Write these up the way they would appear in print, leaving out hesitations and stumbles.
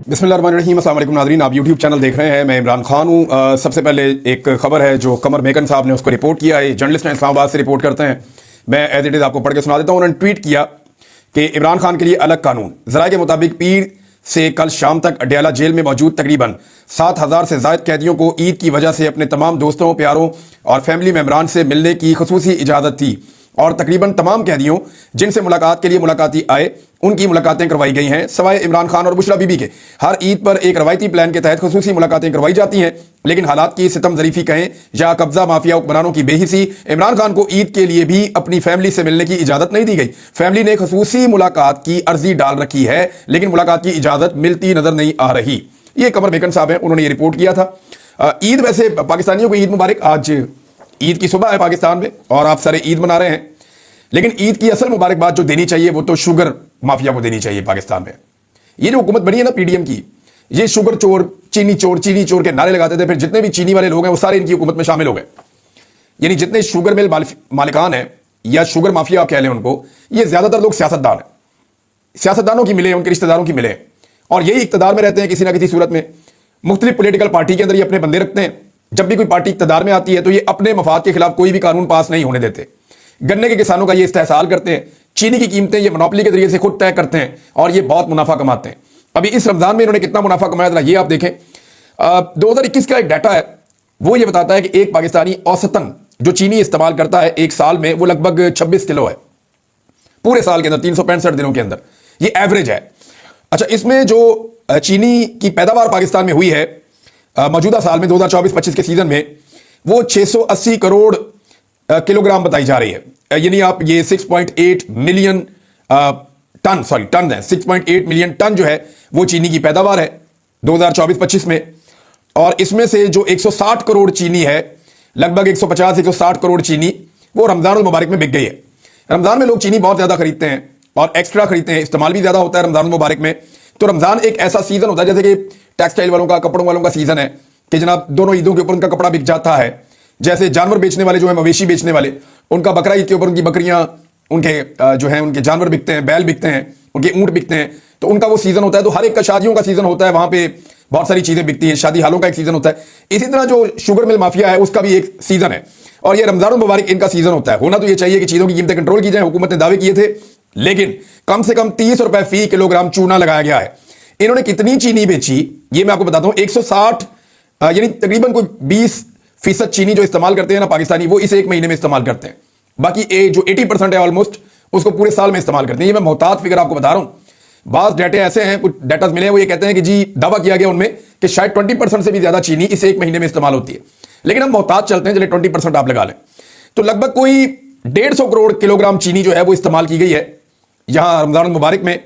बिस्मिल्लाहिर्रहमानिर्रहीम। अस्सलाम वालेकुम नाज़रीन, आप यूट्यूब चैनल देख रहे हैं। मैं इमरान खान हूँ। सबसे पहले एक खबर है जो कमर मेकन साहब ने उसको रिपोर्ट किया है। जर्नलिस्ट हैं, इस्लामाबाद से रिपोर्ट करते हैं। मैं एज इट इज़ आपको पढ़ के सुना देता हूँ। उन्होंने ट्वीट किया कि इमरान खान के लिए अलग कानून। ज़राए के मुताबिक पीर से कल शाम तक अडयाला जेल में मौजूद तकरीबन 7,000 से ज़ायद कैदियों को ईद की वजह से अपने तमाम दोस्तों, प्यारों और फैमिली मेम्बरान से मिलने की खसूसी इजाज़त थी और तकरीबन तमाम कैदियों जिनसे मुलाकात के लिए मुलाकाती आए उनकी मुलाकातें करवाई गई हैं, सिवाय इमरान खान और बुशरा बीबी के। हर ईद पर एक रवायती प्लान के तहत खसूसी मुलाकातें करवाई जाती हैं, लेकिन हालात की सितम ज़रीफ़ी कहें या कब्जा माफिया हुक्मरानों की बेहिसी, इमरान खान को ईद के लिए भी अपनी फैमिली से मिलने की इजाज़त नहीं दी गई। फैमिली ने खसूसी मुलाकात की अर्जी डाल रखी है, लेकिन मुलाकात की इजाज़त मिलती नजर नहीं आ रही। ये कमर मेकन साहब हैं, उन्होंने ये रिपोर्ट किया था। ईद, वैसे पाकिस्तानियों को ईद मुबारक। आज ईद की सुबह है पाकिस्तान में और आप सारे ईद मना रहे हैं, लेकिन ईद की असल मुबारकबाद जो देनी चाहिए वो तो शुगर माफिया को देनी चाहिए। पाकिस्तान में ये जो हुकूमत बनी है ना पीडीएम की, ये शुगर चोर, चीनी चोर के नारे लगाते थे, फिर जितने भी चीनी वाले लोग हैं वो सारे इनकी हुकूमत में शामिल हो गए। यानी जितने शुगर मिल मालिकान हैं या शुगर माफिया आप कह लें उनको, ये ज्यादातर लोग सियासतदान हैं। सियासतदानों की मिले, उनके रिश्तेदारों की मिले, और यही इक्तदार में रहते हैं किसी ना किसी सूरत में। मुख्तलिफ पोलिटिकल पार्टी के अंदर ये अपने बंदे रखते हैं। जब भी कोई पार्टी इक्तदार में आती है तो ये अपने मफाद के खिलाफ कोई भी कानून पास नहीं होने देते। गन्ने के किसानों का ये इस्तेहसाल करते हैं, चीनी की कीमतें ये मोनोपोली के जरिए से खुद तय करते हैं और ये बहुत मुनाफा कमाते हैं। अभी इस रमजान में इन्होंने कितना मुनाफा कमाया था ये आप देखें। 2021 का एक डाटा है, वो ये बताता है कि एक पाकिस्तानी औसतन जो चीनी इस्तेमाल करता है एक साल में, वो लगभग 26 किलो है पूरे साल के अंदर, 365 दिनों के अंदर। ये एवरेज है। अच्छा, इसमें जो चीनी की पैदावार पाकिस्तान में हुई है मौजूदा साल में 2024-25 के सीजन में, वो 680 करोड़ किलोग्राम बताई जा रही है। यानी आप ये 6.8 मिलियन टन है। 6.8 मिलियन टन जो है वो चीनी की पैदावार है 2024-25 में। और इसमें से जो 160 करोड़ चीनी है, लगभग 150-160 करोड़ चीनी वो रमजान मुबारक में बिक गई है। रमजान में लोग चीनी बहुत ज्यादा खरीदते हैं और एक्स्ट्रा खरीदते हैं, इस्तेमाल भी ज्यादा होता है रमजान मुबारक में। तो रमजान एक ऐसा सीजन होता है जैसे कि टेक्सटाइल वालों का, कपड़ों वालों का सीजन है कि जनाब दोनों ईदों के ऊपर उनका कपड़ा बिक जाता है। जैसे जानवर बेचने वाले जो है, मवेशी बेचने वाले, उनका बकरा ईद के ऊपर उनकी बकरियां, उनके जो है उनके जानवर बिकते हैं, बैल बिकते हैं, उनके ऊंट बिकते हैं। तो उनका वो सीजन होता है। तो हर एक का शादियों का सीजन होता है, वहां पे बहुत सारी चीजें बिकती हैं, शादी हालों का एक सीजन होता है। इसी तरह जो शुगर मिल माफिया है उसका भी एक सीजन है और ये रमजान मुबारक इनका सीजन होता है। होना तो ये चाहिए कि चीजों की कीमतें कंट्रोल की जाए, हुकूमत ने दावे किए थे, लेकिन कम से कम 30 रुपए फी किलोग्राम चूना लगाया गया है। इन्होंने कितनी चीनी बेची ये मैं आपको बताता हूं। 160 यानी तकरीबन कोई 20% चीनी जो इस्तेमाल करते हैं ना पाकिस्तानी, वो इसे एक महीने में इस्तेमाल करते हैं। बाकी जो 80% है ऑलमोस्ट, उसको पूरे साल में इस्तेमाल करते हैं। ये मैं मोहतात फिगर आपको बता रहा हूं। बात डेटे ऐसे हैं, कुछ डेटा मिले हैं, वो ये कहते हैं कि जी दावा किया गया उनमें कि शायद 20% से भी ज्यादा चीनी इस एक महीने में इस्तेमाल होती है। लेकिन हम मोहतात चलते हैं, चलिए 20% आप लगा लें, तो लगभग कोई 150 करोड़ किलोग्राम चीनी जो है वो इस्तेमाल की गई है यहां रमजान मुबारक में।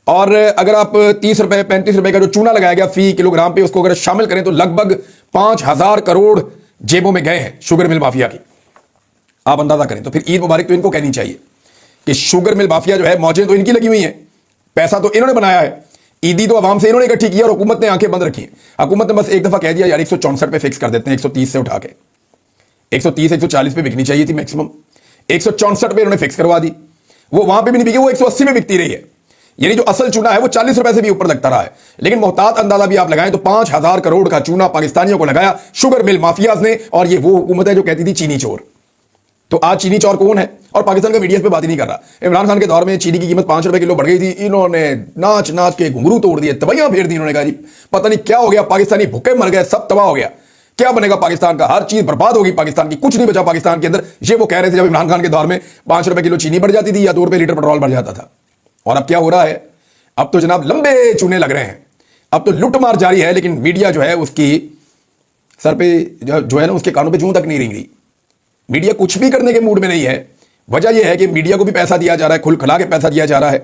और अगर आप 30 रुपए 35 रुपए का जो चूना लगाया गया फी किलोग्राम पे, उसको अगर शामिल करें तो लगभग 5,000 करोड़ जेबों में गए हैं शुगर मिल माफिया की। आप अंदाजा करें तो फिर ईद मुबारक तो इनको कहनी चाहिए कि शुगर मिल माफिया जो है, मौजें तो इनकी लगी हुई हैं, पैसा तो इन्होंने बनाया है, ईदी तो आवाम से इन्होंने इकट्ठी की और हुकूमत ने आंखें बंद रखी हैं। हुकूमत ने बस एक दफा कह दिया यार 164 पे फिक्स कर देते हैं, 130 से उठा के 130-140 पे बिकनी चाहिए थी मैक्सिमम, 164 पे इन्होंने फिक्स करवा दी। वो वहां पे भी नहीं बिकी, वो 180 में बिकती रही है। यानी जो असल चूना है वो 40 रुपए से भी ऊपर लगता रहा है। लेकिन मोहतात अंदाजा भी आप लगाएं तो 5,000 करोड़ का चूना पाकिस्तानियों को लगाया शुगर मिल माफियाज ने, और ये वो हुकूमत है जो कहती थी चीनी चोर। तो आज चीनी चोर कौन है? और पाकिस्तान का मीडिया इस पे बात ही नहीं कर रहा। इमरान खान के दौर में चीनी की कीमत 5 रुपए किलो बढ़ गई थी, इन्होंने नाच नाच के घुंघरू तोड़ दिए, तबैयां फेर दी। इन्होंने कहा जी पता नहीं क्या हो गया, पाकिस्तानी भूखे मर गए, सब तबाह हो गया, क्या बनेगा पाकिस्तान का, हर चीज बर्बाद होगी पाकिस्तान की, कुछ नहीं बचा पाकिस्तान के अंदर। ये वो कह रहे थे जब इमरान खान के दौर में 5 रुपए किलो चीनी बढ़ जाती थी या 2 रुपए लीटर पेट्रोल बढ़ जाता था। और अब क्या हो रहा है? अब तो जनाब लंबे चूने लग रहे हैं, अब तो लुटमार जारी है। लेकिन मीडिया जो है उसकी सर पे जो है ना, उसके कानों पे जूं तक नहीं रेंग रही। मीडिया कुछ भी करने के मूड में नहीं है। वजह यह है कि मीडिया को भी पैसा दिया जा रहा है, खुल खला के पैसा दिया जा रहा है।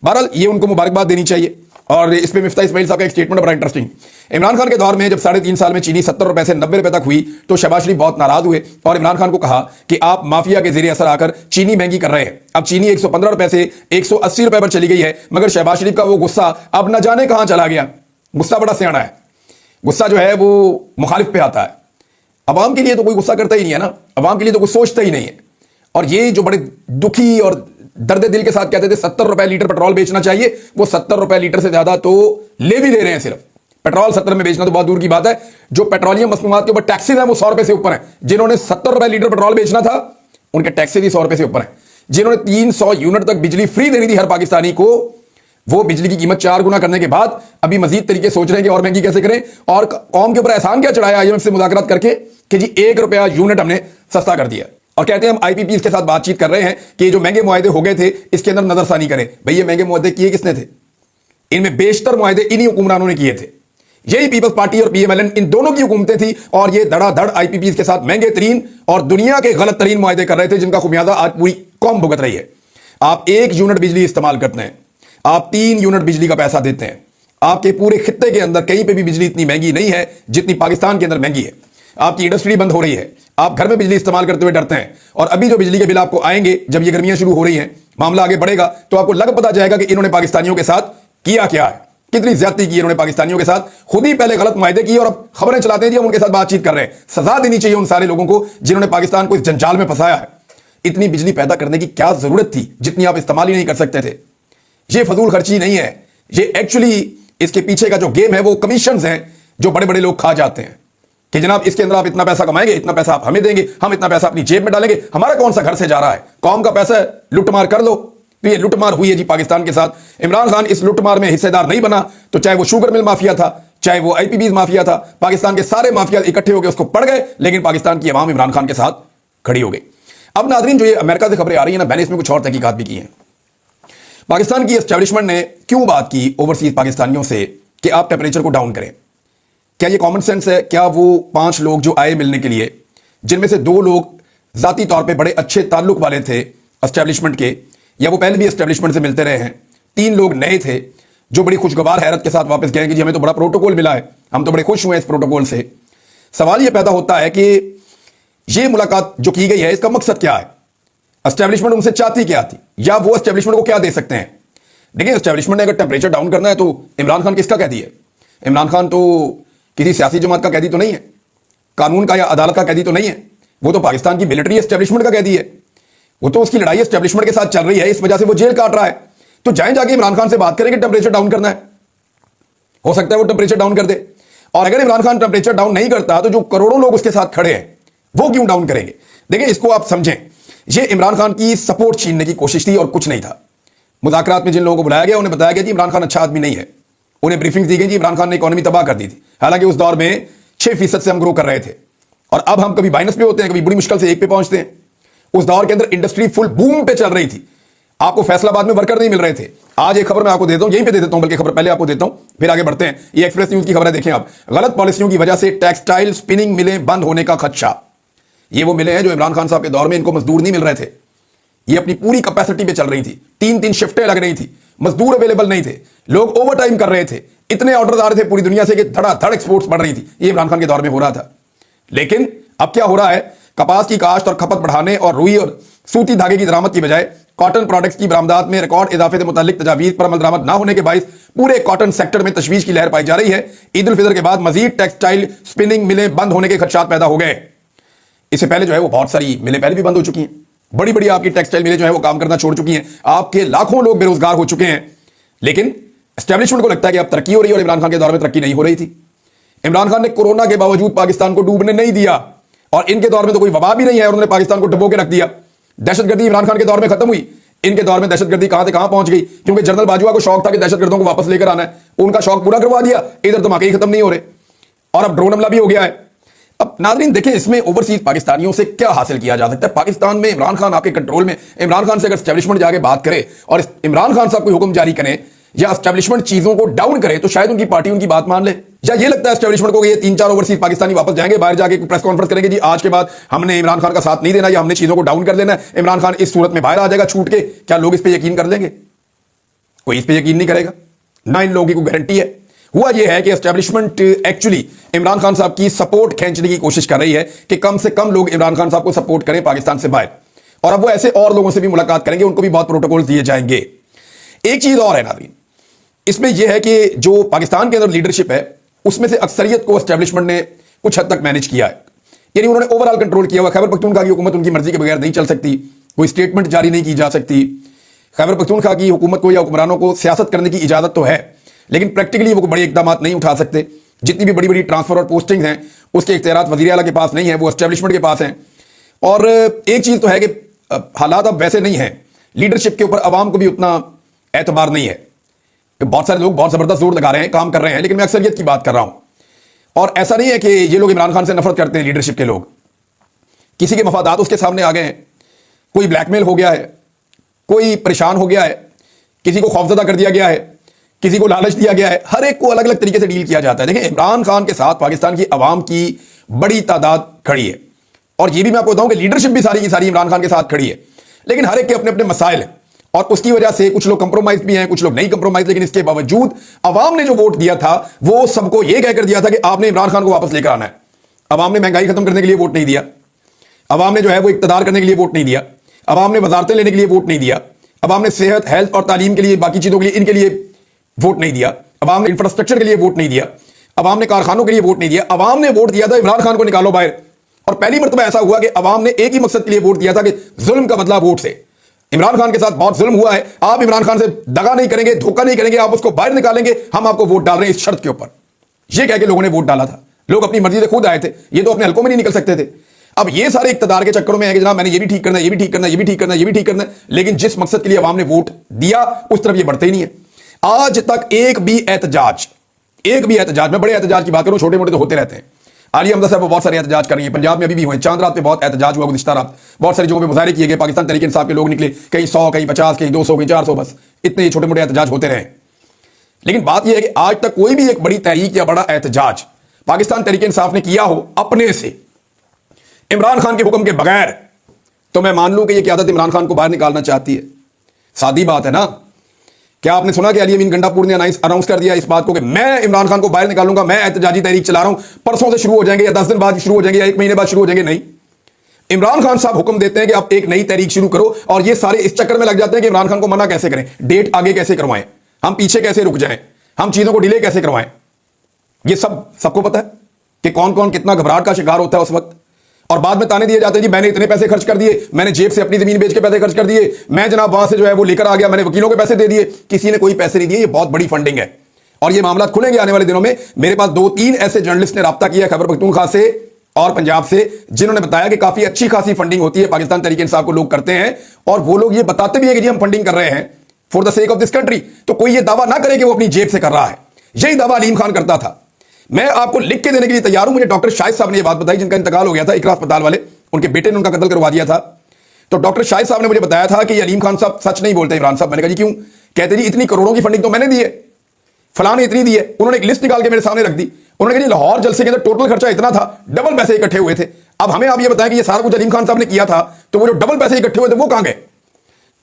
बहरहाल ये उनको मुबारकबाद देनी चाहिए। और इस पे मिफ्ता इस्माइल साहब का एक स्टेटमेंट बड़ा इंटरेस्टिंग। इमरान खान के दौर में जब 3.5 साल में चीनी 70 रुपए से 90 रुपए तक हुई तो शहबाज शरीफ बहुत नाराज हुए और इमरान खान को कहा कि आप माफिया के जरिए असर आकर चीनी महंगी कर रहे हैं। अब चीनी 115 रुपए से 180 रुपए पर चली गई है, मगर शहबाज शरीफ का वो गुस्सा अब न जाने कहां चला गया। गुस्सा बड़ा सियाना है, गुस्सा जो है वो मुखालिफ पे आता है। अवाम के लिए तो कोई गुस्सा करता ही नहीं है ना, अवाम के लिए तो कुछ सोचता ही नहीं है। और ये जो बड़े दुखी और दर्द दिल के साथ कहते थे 70 रुपए लीटर पेट्रोल बेचना चाहिए, वो 70 रुपए लीटर से ज्यादा तो ले भी ले रहे हैं। सिर्फ पेट्रोल 70 में बेचना तो बहुत दूर की बात है। जो पेट्रोलियम मसनूआत के ऊपर टैक्सेस है वो 100 रुपए से ऊपर है। जिन्होंने 70 रुपए लीटर पेट्रोल बेचना था उनके टैक्सेस भी 100 रुपए से ऊपर है। जिन्होंने 300 यूनिट तक बिजली फ्री देनी थी हर पाकिस्तानी को, वो बिजली की कीमत 4 गुना करने के बाद अभी मजीद तरीके सोच रहे हैं कि और महंगी कैसे करें। और कौम के ऊपर एहसान क्या चढ़ाया IMF से मुज़ाकरात करके कि जी 1 रुपया यूनिट हमने सस्ता कर दिया। और कहते हैं हम IPPs के साथ बातचीत कर रहे हैं कि ये जो महंगे मुआहदे हो गए थे इसके अंदर नजरसानी करें। भाई ये महंगे मुआहदे किए किसने थे? इनमें बेशतर मुआहदे इन्हीं हुक्मरानों ने किए थे। यही पीपल्स पार्टी और PMLN, इन दोनों की हुकूमतें थी और ये धड़ाधड़ IPPs के साथ महंगे तरीन और दुनिया के गलत तरीन मुआहदे कर रहे थे, जिनका खुमियाजा आज पूरी कौम भुगत रही है। आप 1 यूनिट बिजली इस्तेमाल करते हैं, आप 3 यूनिट बिजली का पैसा देते हैं। आपके पूरे खित्ते के अंदर कहीं पे भी बिजली इतनी महंगी नहीं है जितनी पाकिस्तान के अंदर महंगी है। आपकी इंडस्ट्री बंद हो रही है, आप घर में बिजली इस्तेमाल करते हुए डरते हैं। और अभी जो बिजली के बिल आपको आएंगे, जब ये गर्मियां शुरू हो रही हैं, मामला आगे बढ़ेगा तो आपको लग पता जाएगा कि इन्होंने पाकिस्तानियों के साथ किया क्या है, कितनी ज्यादती की इन्होंने पाकिस्तानियों के साथ। खुद ही पहले गलत मुआहदे किए और अब खबरें चलाते हैं जी हम उनके साथ बातचीत कर रहे हैं। सजा देनी चाहिए उन सारे लोगों को जिन्होंने पाकिस्तान को इस जंजाल में फंसाया है। इतनी बिजली पैदा करने की क्या जरूरत थी जितनी आप इस्तेमाल ही नहीं कर सकते थे? ये फजूल खर्ची नहीं है, ये एक्चुअली इसके पीछे का जो गेम है वो कमीशंस हैं जो बड़े बड़े लोग खा जाते हैं कि जनाब इसके अंदर आप इतना पैसा कमाएंगे, इतना पैसा आप हमें देंगे, हम इतना पैसा अपनी जेब में डालेंगे। हमारा कौन सा घर से जा रहा है? कौम का पैसा है, लुटमार कर लो। तो ये लुटमार हुई है जी पाकिस्तान के साथ। इमरान खान इस लुटमार में हिस्सेदार नहीं बना तो चाहे वो शुगर मिल माफिया था, चाहे वो IPPs माफिया था, पाकिस्तान के सारे माफिया इकट्ठे होकर उसको पड़ गए, लेकिन पाकिस्तान की अवाम इमरान खान के साथ खड़ी हो गई। अब नाजरीन, जो ये अमेरिका से खबरें आ रही है ना, मैंने इसमें कुछ और तहकीकात भी की हैं। पाकिस्तान की एस्टेब्लिशमेंट ने क्यों बात की ओवरसीज पाकिस्तानियों से कि आप टेम्परेचर को डाउन करें? क्या ये कॉमन सेंस है? क्या वो 5 लोग जो आए मिलने के लिए, जिनमें से 2 लोग जाती तौर पे बड़े अच्छे ताल्लुक वाले थे एस्टेब्लिशमेंट के, या वो पहले भी एस्टेब्लिशमेंट से मिलते रहे हैं, 3 लोग नए थे जो बड़ी खुशगवार हैरत के साथ वापस गए कि जी हमें तो बड़ा प्रोटोकॉल मिला है, हम तो बड़े खुश हुए इस प्रोटोकॉल से। सवाल ये पैदा होता है कि ये मुलाकात जो की गई है इसका मकसद क्या है? एस्टेब्लिशमेंट उनसे चाहती क्या थी, या वो एस्टेब्लिशमेंट को क्या दे सकते हैं? देखिए, एस्टेब्लिशमेंट ने अगर टेम्परेचर डाउन करना है तो इमरान खान किसका कैदी है? इमरान खान तो किसी सियासी जमात का कैदी तो नहीं है, कानून का या अदालत का कैदी तो नहीं है, वो तो पाकिस्तान की मिलिट्री एस्टेब्लिशमेंट का कैदी है। वो तो उसकी लड़ाई एस्टेब्लिशमेंट के साथ चल रही है, इस वजह से वो जेल काट रहा है। तो जाएं जाके इमरान खान से बात करें कि टेम्परेचर डाउन करना है, हो सकता है वो टेम्परेचर डाउन कर दे। और अगर इमरान खान टेम्परेचर डाउन नहीं करता तो जो करोड़ों लोग उसके साथ खड़े हैं वो क्यों डाउन करेंगे? देखिए, इसको आप समझें, ये इमरान खान की सपोर्ट छीनने की कोशिश थी और कुछ नहीं था। मुज़ाकरात में जिन लोगों को बुलाया गया उन्हें बताया गया कि इमरान खान अच्छा आदमी नहीं है, उन्हें ब्रीफिंग दी गई कि इमरान खान ने इकोनॉमी तबाह कर दी थी। हालांकि उस दौर में 6% से हम ग्रो कर रहे थे और अब हम कभी माइनस पे होते हैं, कभी बड़ी मुश्किल से 1 पे पहुंचते हैं। उस दौर के अंदर इंडस्ट्री फुल बूम पे चल रही थी, आपको फैसलाबाद में वर्कर नहीं मिल रहे थे। आज एक खबर मैं आपको देता हूं, यहीं पे दे देता हूं, बल्कि खबर पहले आपको देता हूं फिर आगे बढ़ते हैं। ये एक्सप्रेस न्यूज की खबर है, देखें आप। गलत पॉलिसियों की वजह से टेक्सटाइल स्पिनिंग मिलें बंद होने का खदशा। ये वो मिले हैं जो इमरान खान साहब के दौर में इनको मजदूर नहीं मिल रहे थे, ये अपनी पूरी कैपेसिटी पे चल रही थी, 3-3 शिफ्टें लग रही थी, मजदूर अवेलेबल नहीं थे, लोग ओवर टाइम कर रहे थे, इतने ऑर्डर आ रहे थे पूरी दुनिया से कि धड़ाधड़ एक्सपोर्ट्स बढ़ रही थी। ये इमरान खान के दौर में हो रहा था। लेकिन अब क्या हो रहा है? कपास की काश्त और खपत बढ़ाने और रुई और सूती धागे की दरामद की बजाय कॉटन प्रोडक्ट्स की बरामदात में रिकॉर्ड इजाफे से मुतालिक तजावीज पर अमल दरामद ना होने के बायस पूरे कॉटन सेक्टर में तशवीश की लहर पाई जा रही है। ईद उल फितर के बाद मजीद टेक्सटाइल स्पिनिंग मिलें बंद होने के खदशात पैदा हो गए। इससे पहले जो है वो बहुत सारी मिलें पहले भी बंद हो चुकी हैं, बड़ी बड़ी आपकी टेक्सटाइल मिलें जो है वो काम करना छोड़ चुकी हैं, आपके लाखों लोग बेरोजगार हो चुके हैं। लेकिन एस्टेब्लिशमेंट को लगता है कि अब तरक्की हो रही है और इमरान खान के दौर में तरक्की नहीं हो रही थी। इमरान खान ने कोरोना के बावजूद पाकिस्तान को डूबने नहीं दिया और इनके दौर में तो कोई वबा भी नहीं है और उन्होंने पाकिस्तान को डुबो के रख दिया। दहशतगर्दी इमरान खान के दौर में खत्म हुई, इनके दौर में दहशतगर्दी कहां से कहां पहुंच गई, क्योंकि जनरल बाजवा को शौक था कि दहशतगर्दों को वापस लेकर आना है, उनका शौक पूरा करवा दिया। इधर धमाके ही खत्म नहीं हो रहे और अब ड्रोन हमला भी हो गया है। अब नाज़रीन देखें, इसमें ओवरसीज पाकिस्तानियों से क्या हासिल किया जा सकता है? पाकिस्तान में इमरान खान आपके कंट्रोल में, इमरान खान से अगर एस्टेब्लिशमेंट जाके बात करे और इमरान खान साहब कोई हुक्म जारी करें या एस्टेब्लिशमेंट चीजों को डाउन करे तो शायद उनकी पार्टी उनकी बात मान ले। या ये लगता है एस्टेब्लिशमेंट को कि ये 3-4 ओवरसीज पाकिस्तानी वापस जाएंगे, बाहर जाके प्रेस कॉन्फ्रेंस करेंगे, जी आज के बाद हमने इमरान खान का साथ नहीं देना या हमने चीजों को डाउन कर देना है, इमरान खान इस सूरत में बाहर आ जाएगा छूट के। क्या लोग इस पर यकीन कर लेंगे? कोई इस पर यकीन नहीं करेगा, ना इन लोगों की कोई गारंटी है। हुआ यह है कि एस्टेब्लिशमेंट एक्चुअली इमरान खान साहब की सपोर्ट खींचने की कोशिश कर रही है कि कम से कम लोग इमरान खान साहब को सपोर्ट करें पाकिस्तान से बाहर, और अब वो ऐसे और लोगों से भी मुलाकात करेंगे, उनको भी बहुत प्रोटोकॉल दिए जाएंगे। एक चीज और है नाज़रीन, इसमें यह है कि जो पाकिस्तान के अंदर लीडरशिप है उसमें से अक्सरियत को एस्टेब्लिशमेंट ने कुछ हद तक मैनेज किया है, यानी उन्होंने ओवरऑल कंट्रोल किया हुआ। खैबर पख्तूनख्वा की हुकूमत उनकी मर्जी के बगैर नहीं चल सकती, कोई स्टेटमेंट जारी नहीं की जा सकती, खैबर पख्तूनख्वा की हुकूमत को या हुक्मरानों को सियासत करने की इजाज़त तो है, लेकिन प्रैक्टिकली वो बड़े इकदाम नहीं उठा सकते। जितनी भी बड़ी बड़ी ट्रांसफ़र और पोस्टिंग्स हैं उसके इख्तियारात वज़ीर आला के पास नहीं है, वो एस्टेब्लिशमेंट के पास हैं। और एक चीज़ तो है कि हालात अब वैसे नहीं हैं, लीडरशिप के ऊपर अवाम को भी उतना एतबार नहीं है। बहुत सारे लोग बहुत ज़बरदस्त जोर लगा रहे हैं, काम कर रहे हैं, लेकिन मैं अक्सरियत की बात कर रहा हूँ। और ऐसा नहीं है कि ये लोग इमरान खान से नफरत करते हैं, लीडरशिप के लोग किसी के मफादात उसके सामने आ गए हैं, कोई ब्लैकमेल हो गया है, कोई परेशान हो गया है, किसी को खौफजदा कर दिया गया है, किसी को लालच दिया गया है, हर एक को अलग अलग तरीके से डील किया जाता है। देखिए, इमरान खान के साथ पाकिस्तान की आवाम की बड़ी तादाद खड़ी है, और ये भी मैं आपको बताऊं कि लीडरशिप भी सारी की सारी इमरान खान के साथ खड़ी है, लेकिन हर एक के अपने अपने मसाइल हैं, और उसकी वजह से कुछ लोग कंप्रोमाइज भी हैं, कुछ लोग नहीं कंप्रोमाइज। लेकिन इसके बावजूद अवाम ने जो वोट दिया था वो सबको यह कहकर दिया था कि आपने इमरान खान को वापस लेकर आना है। अवाम ने महंगाई खत्म करने के लिए वोट नहीं दिया, अवाम ने जो है वो इक्तदार करने के लिए वोट नहीं दिया, अवाम ने वजारतें लेने के लिए वोट नहीं दिया, अवाम ने सेहत, हेल्थ और तालीम के लिए, बाकी चीज़ों के लिए, इनके लिए वोट नहीं दिया, अवाम ने इंफ्रास्ट्रक्चर के लिए वोट नहीं दिया, अवाम ने कारखानों के लिए वोट नहीं दिया। अवाम ने वोट दिया था इमरान खान को निकालो बाहर। और पहली मरतबा ऐसा हुआ कि अवाम ने एक ही मकसद के लिए वोट दिया था कि जुल्म का बदला वोट से। इमरान खान के साथ बहुत जुल्म हुआ है, आप इमरान खान से दगा नहीं करेंगे, धोखा नहीं करेंगे, आप उसको बाहर निकालेंगे, हम आपको वोट डाल रहे हैं इस शर्त के ऊपर। यह कह के लोगों ने वोट डाला था। लोग अपनी मर्जी से खुद आए थे, ये तो अपने हलकों में नहीं निकल सकते थे। अब ये सारे इक्तदार के चक्करों में है कि जनाब मैंने ये भी ठीक करना है, ये भी ठीक करना है, ये भी ठीक करना है, ये भी ठीक करना है, लेकिन जिस मकसद के लिए अवाम ने वोट दिया उस तरफ ये बढ़ते ही नहीं है। आज तक एक भी एहतजाज, मैं बड़े एहतजाज की बात करूं, छोटे मोटे तो होते रहते हैं। आलिया हमजा साहब बहुत सारे एहतजाज कर रही है, पंजाब में अभी भी हुए, चांद रात पे बहुत एहतजाज हुआ, गुज़िश्ता रात बहुत सारी जगहों पे मुजाहरे किए गए, पाकिस्तान तहरीक इंसाफ के लोग निकले, कहीं 100, कहीं 50, कहीं 200, कहीं 400, बस इतने छोटे मोटे एहतजाज होते रहे। लेकिन बात यह है कि आज तक कोई भी एक बड़ी तहरीक या बड़ा एहतजाज पाकिस्तान तहरीक इंसाफ ने किया हो अपने से, इमरान खान के हुक्म के बगैर, तो मैं मान लूं कि यह क़यादत इमरान खान को बाहर निकालना चाहती है। सादी बात है ना। क्या आपने सुना कि अली अमीन गंडापुर ने अनाउंस कर दिया इस बात को कि मैं इमरान खान को बाहर निकालूंगा, मैं एहतजाजी तहरीक चला रहा हूं, परसों से शुरू हो जाएंगे या 10 दिन बाद शुरू हो जाएंगे या 1 महीने बाद शुरू हो जाएंगे? नहीं, इमरान खान साहब हुक्म देते हैं कि आप एक नई तहरीक शुरू करो, और ये सारे इस चक्कर में लग जाते हैं कि इमरान खान को मना कैसे करें, डेट आगे कैसे करवाएं, हम पीछे कैसे रुक जाएं, हम चीजों को डिले कैसे करवाएं। ये सबको पता है कि कौन कौन कितना घबराहट का शिकार होता है उस वक्त, और बाद में ताने दिए जाते हैं जी मैंने इतने पैसे खर्च कर दिए, मैंने जेब से अपनी जमीन बेच के पैसे खर्च कर दिए, मैं जनाब वहां से जो है वो लेकर आ गया, मैंने वकीलों के पैसे दे दिए। किसी ने कोई पैसे नहीं दिए, ये बहुत बड़ी फंडिंग है, और ये मामला खुलेंगे आने वाले दिनों में। मेरे पास 2-3 ऐसे जर्नलिस्ट ने राब्ता किया खैबर पख्तूनख्वा से और पंजाब से, जिन्होंने बताया कि काफी अच्छी खासी फंडिंग होती है, पाकिस्तान तहरीक इंसाफ को लोग करते हैं, और वो लोग ये बताते भी है कि जी हम फंडिंग कर रहे हैं for the sake of this country. तो कोई ये दावा ना करे कि वो अपनी जेब से कर रहा है, यही दावा अलीम खान करता था। मैं आपको लिख के देने के लिए तैयार हूं। मुझे डॉक्टर शाहिद साहब ने यह बात बताई, जिनका इंतकाल हो गया था, इकरा अस्पताल वाले, उनके बेटे ने उनका कत्ल करवा दिया था। तो डॉक्टर शाहिद साहब ने मुझे बताया था कि अलीम खान साहब सच नहीं बोलते इमरान साहब। मैंने कहा जी क्यों? कहते जी इतनी करोड़ों की फंडिंग तो मैंने दी है, फलां ने इतनी दी है। उन्होंने एक लिस्ट निकाल के मेरे सामने रख दी। उन्होंने कहा जी लाहौर जलसे के अंदर टोटल खर्चा इतना था, डबल पैसे इकट्ठे हुए थे। अब हमें आप ये बताएं कि ये सारा कुछ अलीम खान साहब ने किया था, तो वो जो डबल पैसे इकट्ठे हुए थे वो कहां गए?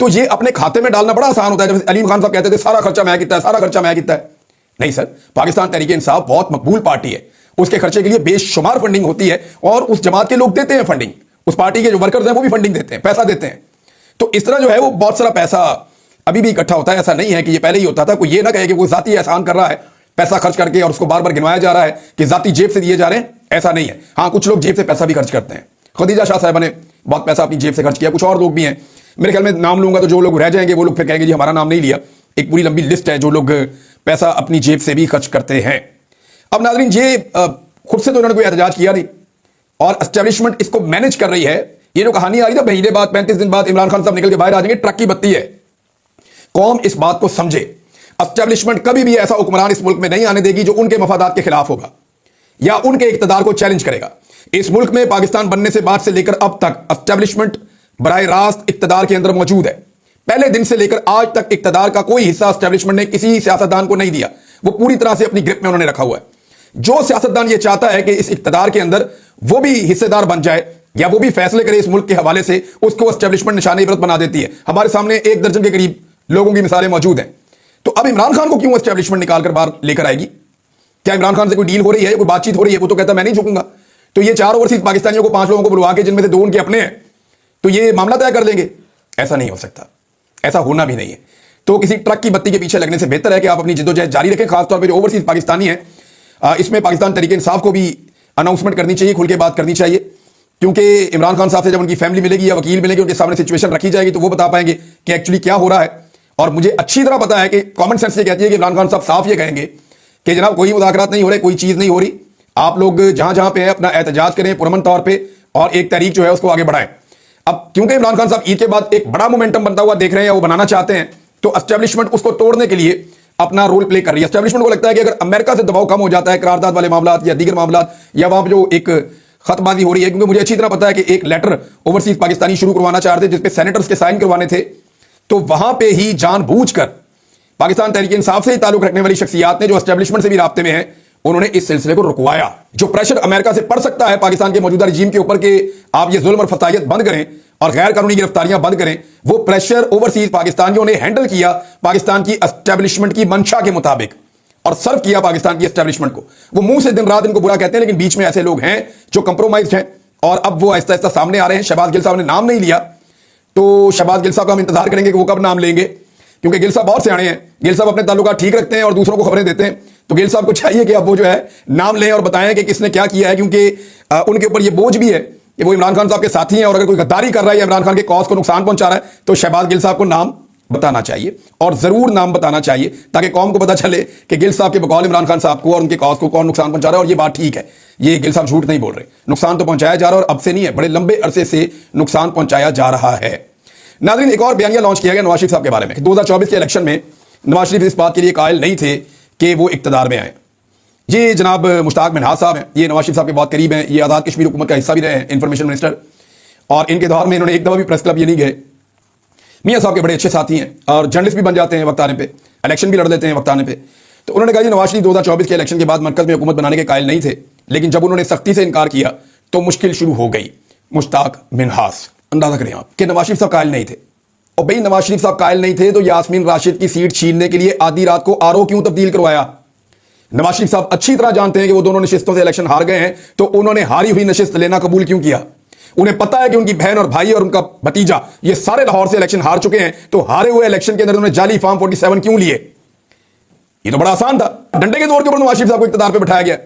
तो ये अपने खाते में डालना बड़ा आसान होता है। जब अलीम खान साहब कहते थे सारा खर्चा मैं कितना है, सारा खर्चा मैं कितना है। नहीं सर, पाकिस्तान तहरीक इंसाफ बहुत मकबूल पार्टी है, उसके खर्चे के लिए बेशुमार फंडिंग होती है, और उस जमात के लोग देते हैं फंडिंग, उस पार्टी के जो वर्कर्स हैं वो भी फंडिंग देते हैं, पैसा देते हैं। तो इस तरह जो है वो बहुत सारा पैसा अभी भी इकट्ठा होता है। ऐसा नहीं है कि ये पहले ही होता था। कोई ये ना कहे कि वो जाती एहसान कर रहा है पैसा खर्च करके, और उसको बार बार गिनवाया जा रहा है कि जाती जेब से दिए जा रहे हैं, ऐसा नहीं है। हाँ, कुछ लोग जेब से पैसा भी खर्च करते हैं। खदीजा शाह साहबा ने बहुत पैसा अपनी जेब से खर्च किया, कुछ और लोग भी हैं। मेरे ख्याल में नाम लूंगा तो जो लोग रह जाएंगे वो लोग फिर कहेंगे जी हमारा नाम नहीं लिया। एक पूरी लंबी लिस्ट है जो लोग पैसा अपनी जेब से भी खर्च करते हैं। अब नाज़रीन, ये खुद से तो उन्होंने कोई एहतजाज किया नहीं, और एस्टेब्लिशमेंट इसको मैनेज कर रही है। ये जो कहानी आ रही था महीने बाद, 35 दिन बाद इमरान खान साहब निकल के बाहर आ जाएंगे, ट्रक की बत्ती है। कौम इस बात को समझे, एस्टेब्लिशमेंट कभी भी ऐसा हुक्मरान इस मुल्क में नहीं आने देगी जो उनके मफादात के खिलाफ होगा या उनके इक्तदार को चैलेंज करेगा। इस मुल्क में पाकिस्तान बनने से बाद से लेकर अब तक एस्टेब्लिशमेंट बराह रास्त इक्तदार के अंदर मौजूद है। पहले दिन से लेकर आज तक इक्तदार का कोई हिस्सा एस्टेब्लिशमेंट ने किसी सियासतदान को नहीं दिया, वो पूरी तरह से अपनी ग्रिप में उन्होंने रखा हुआ है। जो सियासतदान ये चाहता है कि इस इक्तदार के अंदर वो भी हिस्सेदार बन जाए या वो भी फैसले करे इस मुल्क के हवाले से, उसको एस्टेब्लिशमेंट निशाने इबरत बना देती है। हमारे सामने 1 दर्जन के करीब लोगों की मिसालें मौजूद हैं। तो अब इमरान खान को क्यों एस्टेब्लिशमेंट निकालकर बाहर लेकर आएगी? क्या इमरान खान से कोई डील हो रही है, कोई बातचीत हो रही है? वो तो कहता मैं नहीं झुकूंगा। तो ये 4 ओवरसीज पाकिस्तानियों को 5 लोगों को बुलवा के, जिनमें से 2 उनके अपने हैं, तो ये मामला तय कर लेंगे? ऐसा नहीं हो सकता, ऐसा होना भी नहीं है। तो किसी ट्रक की बत्ती के पीछे लगने से बेहतर है कि आप अपनी जिद्दोजहद जारी रखें। खासतौर पर जो ओवरसीज पाकिस्तानी है, इसमें पाकिस्तान तहरीक इंसाफ को भी अनाउंसमेंट करनी चाहिए, खुल के बात करनी चाहिए کیونکہ عمران خان صاحب سے جب ان کی فیملی ملے گی یا وکیل ملے گی، ان کے سامنے سچویشن رکھی جائے گی تو وہ بتا پائیں گے کہ ایکچولی کیا ہو رہا ہے. اور مجھے اچھی طرح پتا ہے کہ کامن سینس یہ کہتی ہے کہ عمران خان صاحب صاف یہ کہیں گے کہ جناب کوئی مذاکرات نہیں ہو رہے، کوئی چیز نہیں ہو رہی، آپ لوگ جہاں جہاں پہ ہیں اپنا احتجاج کریں پرامن طور پہ اور ایک تحریک جو ہے اس کو آگے بڑھائیں. اب کیونکہ عمران خان صاحب عید کے بعد ایک بڑا مومنٹم بنتا ہوا دیکھ رہے ہیں یا وہ بنانا چاہتے ہیں، تو اسٹیبلشمنٹ اس کو توڑنے کے لیے اپنا رول پلے کر رہی ہے. اسٹیبلشمنٹ کو لگتا ہے کہ اگر امریکہ سے دباؤ کم ہو جاتا ہے قرارداد والے معاملات یا دیگر معاملات یا وہاں پہ جو ایک خط بازی ہو رہی ہے، کیونکہ مجھے اچھی طرح پتا ہے کہ ایک لیٹر اوورسیز پاکستانی شروع کروانا چاہ رہے تھے جس پہ سینیٹرز کے سائن کروانے تھے، تو وہاں پہ ہی جان بوجھ کر پاکستان تحریک انصاف سے تعلق رکھنے والی شخصیات نے جو اسٹیبلشمنٹ سے بھی رابطے میں ہیں انہوں نے اس سلسلے کو رکوایا. جو پریشر امریکہ سے پڑ سکتا ہے پاکستان کے موجودہ رجیم کے اوپر کہ آپ یہ ظلم اور فسادیت بند کریں اور غیر قانونی گرفتاریاں بند کریں، وہ پریشر اوورسیز پاکستانیوں نے ہینڈل کیا پاکستان کی اسٹیبلشمنٹ کی منشا کے مطابق اور سرو کیا پاکستان کی اسٹیبلشمنٹ کو. وہ منہ سے دن رات ان کو برا کہتے ہیں لیکن بیچ میں ایسے لوگ ہیں جو کمپرومائزڈ ہیں اور اب وہ آہستہ آہستہ سامنے آ رہے ہیں. شہباز گل صاحب نے نام نہیں لیا تو شہباز گل صاحب کا ہم انتظار کریں گے کہ وہ کب نام لیں گے، کیونکہ گل صاحب بہت سیانے ہیں. گل صاحب اپنے تعلقات ٹھیک رکھتے ہیں اور دوسروں کو خبریں دیتے ہیں، تو گل صاحب کو چاہیے کہ اب وہ جو ہے نام لیں اور بتائیں کہ کس نے کیا کیا ہے، کیونکہ ان کے اوپر یہ بوجھ بھی ہے کہ وہ عمران خان صاحب کے ساتھی ہیں اور اگر کوئی غداری کر رہا ہے یا عمران خان کے کاز کو نقصان پہنچا رہا ہے تو شہباز گل صاحب کو نام بتانا چاہیے اور ضرور نام بتانا چاہیے تاکہ قوم کو پتا چلے کہ گل صاحب کے بقول عمران خان صاحب کو اور ان کے کاز کو کون نقصان پہنچا رہا ہے. اور یہ بات ٹھیک ہے، یہ گل صاحب جھوٹ نہیں بول رہے، نقصان تو پہنچایا جا رہا ہے اور اب سے نہیں ہے، بڑے لمبے عرصے سے نقصان پہنچایا جا رہا ہے. ناظرین، ایک اور بیانیہ لانچ کیا گیا نواز شریف صاحب کے بارے میں کہ 2024 کے الیکشن میں نواز شریف اس بات کے لیے قائل نہیں تھے کہ وہ اقتدار میں آئیں. یہ جناب مشتاق منہاج صاحب ہیں، یہ نواز شریف صاحب کے بہت قریب ہیں، یہ آزاد کشمیر حکومت کا حصہ بھی رہے ہیں، انفارمیشن منسٹر، اور ان کے دور میں انہوں نے ایک دفعہ بھی پریس کلب یہ نہیں گئے. میاں صاحب کے بڑے اچھے ساتھی ہیں اور جرنلسٹ بھی بن جاتے ہیں وقت آنے پہ، الیکشن بھی لڑ لیتے ہیں وقت آنے پہ. تو انہوں نے کہا جی نواز شریف 2024 کے الیکشن کے بعد مرکز میں حکومت بنانے کے قائل نہیں تھے، لیکن جب انہوں نے سختی سے انکار کیا تو مشکل شروع ہو گئی. مشتاق منہاج، اندازہ کریں آپ کہ نواز شریف صاحب قائل نہیں تھے. اور بھائی نواز شریف صاحب قائل نہیں تھے تو یاسمین راشد کی سیٹ چھیننے کے لیے آدھی رات کو آر او کیوں تبدیل کروایا؟ نواز شریف صاحب اچھی طرح جانتے ہیں کہ وہ دونوں نشستوں سے الیکشن ہار گئے ہیں، تو انہوں نے ہاری ہوئی نشست لینا قبول کیوں کیا؟ انہیں پتا ہے کہ ان کی بہن اور بھائی اور ان کا بھتیجا یہ سارے لاہور سے الیکشن ہار چکے ہیں، تو ہارے ہوئے الیکشن کے اندر انہوں نے جعلی فارم 47 کیوں لیے؟ یہ تو بڑا آسان تھا، ڈنڈے کے زور کے اوپر نواز شریف صاحب کو اقتدار پہ بٹھایا گیا.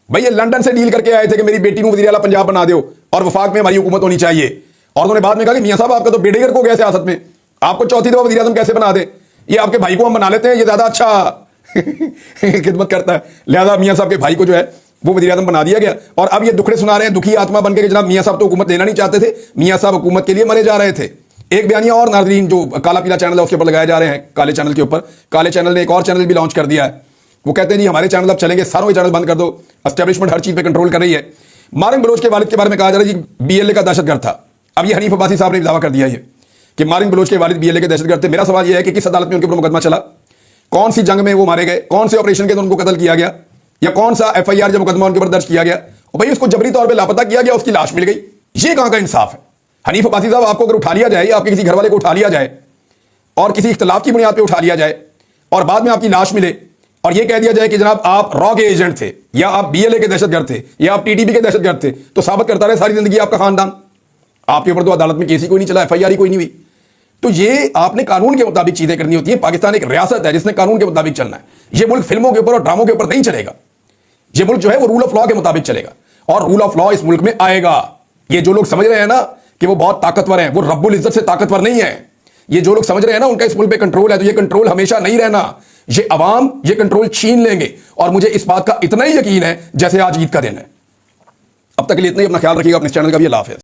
بھائی یہ لندن سے ڈیل کر کے آئے تھے کہ میری بیٹی کو وزیر اعلیٰ پنجاب بنا دو اور وفاق میں ہماری حکومت ہونی چاہیے، اور انہوں نے بعد میں کہا کہ میاں صاحب آپ کا تو بیڑے گرک ہو گیا سیاست میں، آپ کو چوتھی دفعہ وزیر اعظم کیسے بنا دیں؟ یہ آپ کے بھائی کو ہم بنا لیتے ہیں، یہ زیادہ اچھا خدمت کرتا ہے. لہذا میاں صاحب کے بھائی کو جو ہے وہ وزیر اعظم بنا دیا گیا، اور اب یہ دکھڑے سنا رہے ہیں دکھی آتما بن کے کہ جناب میاں صاحب تو حکومت لینا نہیں چاہتے تھے، میاں صاحب حکومت کے لیے مرے جا رہے تھے. ایک بیانیہ اور ناظرین جو کالا پیلا چینل ہے اس کے اوپر لگائے جا رہے ہیں، کالے چینل کے اوپر. کالے چینل نے ایک اور چینل بھی لانچ کر دیا ہے، وہ کہتے ہیں جی ہمارے چینل اب چلیں گے، ساروں کے چینل بند کر دو، اسٹیبلشمنٹ ہر چیز پہ کنٹرول کر رہی ہے. مارنگ بلوچ کے والد کے بارے میں کہا جا رہا ہے جی بی ایل اے کا دہشت گرد تھا. اب یہ حنیف عباسی صاحب نے دعویٰ کر دیا یہ کہ مارنگ بلوچ کے والد بی ایل اے کے دہشت گرد تھے. میرا سوال یہ ہے کہ کس عدالت میں ان کے اوپر مقدمہ چلا، کون سی جنگ میں وہ مارے گئے، کون سے آپریشن کے اندر ان کو قتل کیا گیا، یا کون سا ایف آئی آر جو مقدمہ ان کے اوپر درج کیا گیا، اور بھائی اس کو جبری طور پہ لاپتہ کیا گیا، اس کی لاش مل گئی. یہ کہاں کا انصاف ہے؟ حنیف عباسی صاحب آپ کو اگر اٹھا لیا جائے یا آپ کے کسی گھر والے کو اٹھا لیا جائے اور کسی اختلاف کی بنیاد پہ اٹھا لیا جائے اور بعد میں آپ کی لاش ملے اور یہ کہہ دیا جائے کہ جناب آپ را کے ایجنٹ تھے یا آپ بی ایل اے کے دہشت گرد تھے یا آپ ٹی ٹی پی کے دہشت گرد تھے، تو ثابت کرتا رہے ساری زندگی آپ کا خاندان. آپ کے اوپر تو عدالت میں کیس ہی کوئی نہیں چلا، ایف آئی آر ہی کوئی نہیں ہوئی. تو یہ آپ نے قانون کے مطابق چیزیں کرنی ہوتی ہیں. پاکستان ایک ریاست ہے جس نے قانون کے مطابق چلنا ہے. یہ ملک فلموں کے اوپر اور ڈراموں کے اوپر نہیں چلے گا. یہ ملک جو ہے وہ رول آف لا کے مطابق چلے گا، اور رول آف لا اس ملک میں آئے گا. یہ جو لوگ سمجھ رہے ہیں نا کہ وہ بہت طاقتور ہیں، وہ رب العزت سے طاقتور نہیں ہے. یہ جو لوگ سمجھ رہے ہیں نا ان کا اس ملک پہ کنٹرول ہے، تو یہ کنٹرول ہمیشہ نہیں رہنا. یہ عوام یہ کنٹرول چھین لیں گے، اور مجھے اس بات کا اتنا ہی یقین ہے جیسے آج عید کا دن ہے. اب تک کے لیے اتنا ہی. اپنا خیال رکھیے گا، اپنے چینل کا بھی. اللہ حافظ.